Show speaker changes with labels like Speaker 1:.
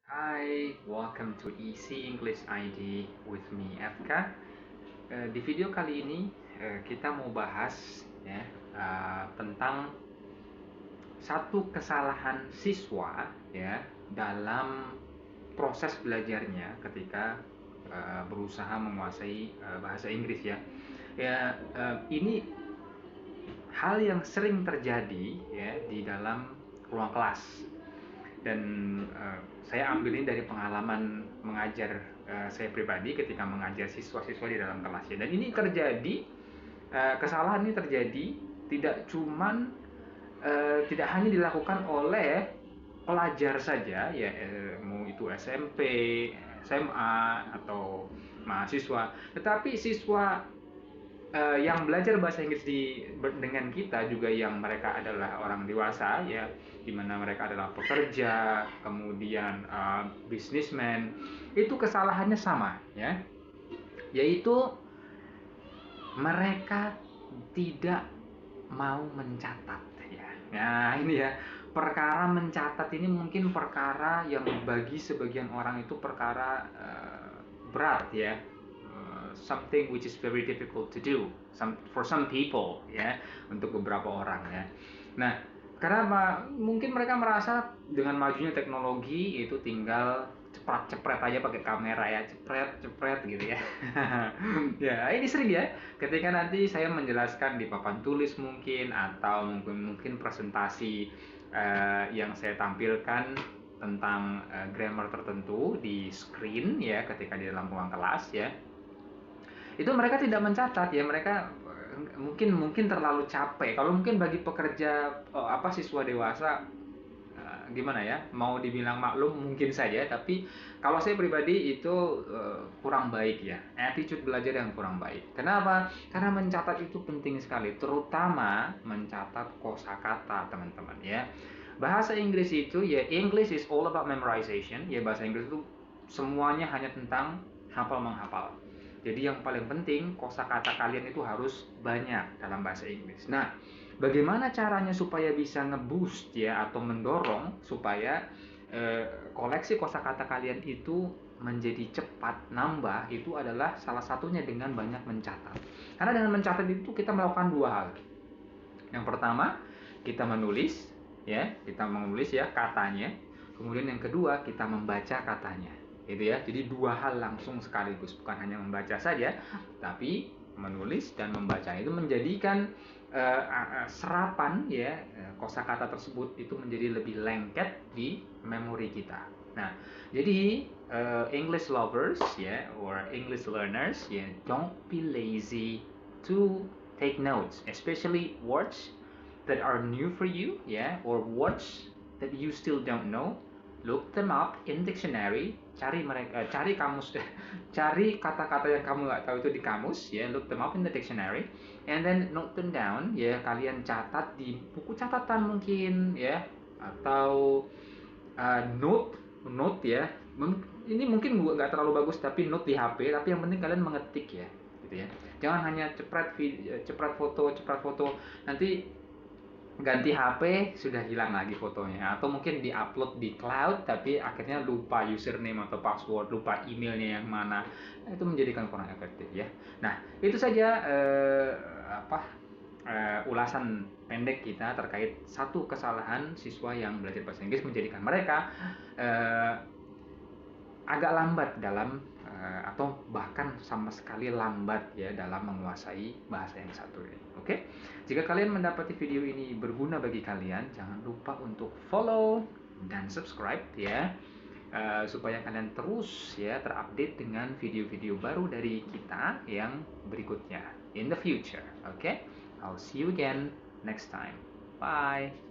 Speaker 1: Hi, welcome to Easy English ID with me FK. Di video kali ini kita mau bahas ya tentang satu kesalahan siswa ya dalam proses belajarnya ketika berusaha menguasai bahasa Inggris ya. Ini hal yang sering terjadi ya di dalam ruang kelas dan saya ambil ini dari pengalaman mengajar saya pribadi ketika mengajar siswa-siswa di dalam kelas ya. Dan ini terjadi kesalahan ini terjadi tidak hanya dilakukan oleh pelajar saja ya, mau itu SMP, SMA atau mahasiswa, tetapi siswa yang belajar bahasa Inggris dengan kita juga, yang mereka adalah orang dewasa ya, di mana mereka adalah pekerja, kemudian businessman, itu kesalahannya sama ya, yaitu mereka tidak mau mencatat ya. Nah ini ya, perkara mencatat ini mungkin perkara yang bagi sebagian orang itu perkara berat ya, something which is very difficult to do for some people ya, untuk beberapa orang ya. Nah, karena mungkin mereka merasa dengan majunya teknologi itu tinggal cepret aja pakai kamera ya, cepret gitu ya. Ya ini sering ya, ketika nanti saya menjelaskan di papan tulis mungkin, atau mungkin presentasi yang saya tampilkan tentang grammar tertentu di screen ya, ketika di dalam ruang kelas ya, itu mereka tidak mencatat ya. Mereka mungkin terlalu capek. Kalau mungkin bagi pekerja siswa dewasa, gimana ya, mau dibilang maklum mungkin saja, tapi kalau saya pribadi itu kurang baik ya, attitude belajar yang kurang baik. Kenapa? Karena mencatat itu penting sekali, terutama mencatat kosakata teman-teman ya. Bahasa Inggris itu ya, English is all about memorization ya. Bahasa Inggris itu semuanya hanya tentang hafal menghafal. Jadi yang paling penting, kosakata kalian itu harus banyak dalam bahasa Inggris. Nah, bagaimana caranya supaya bisa ngeboost ya, atau mendorong supaya koleksi kosakata kalian itu menjadi cepat nambah, itu adalah salah satunya dengan banyak mencatat. Karena dengan mencatat itu kita melakukan dua hal. Yang pertama, kita menulis ya katanya. Kemudian yang kedua, kita membaca katanya. Gitu ya. Jadi dua hal langsung sekaligus, bukan hanya membaca saja, tapi menulis dan membaca. Itu menjadikan serapan ya, kosakata tersebut itu menjadi lebih lengket di memori kita. Nah, jadi English lovers ya, or English learners ya, don't be lazy to take notes, especially words that are new for you, yeah, or words that you still don't know. Look them up in dictionary. Cari kamus, cari kata-kata yang kamu nggak tahu itu di kamus, ya. Look them up in the dictionary, and then note them down, ya. Kalian catat di buku catatan mungkin, ya, atau note ya. Ini mungkin nggak terlalu bagus, tapi note di HP. Tapi yang penting kalian mengetik ya, gitu ya. Jangan hanya cepret foto. Nanti ganti HP sudah hilang lagi fotonya, atau mungkin diupload di cloud tapi akhirnya lupa username atau password, lupa emailnya yang mana. Nah, itu menjadikan kurang efektif ya. Nah, itu saja ulasan pendek kita terkait satu kesalahan siswa yang belajar bahasa Inggris menjadikan mereka agak lambat dalam atau bahkan sama sekali lambat ya dalam menguasai bahasa yang satu ini. Oke? Jika kalian mendapati video ini berguna bagi kalian, jangan lupa untuk follow dan subscribe ya, supaya kalian terus ya terupdate dengan video-video baru dari kita yang berikutnya in the future. Oke? I'll see you again next time. Bye.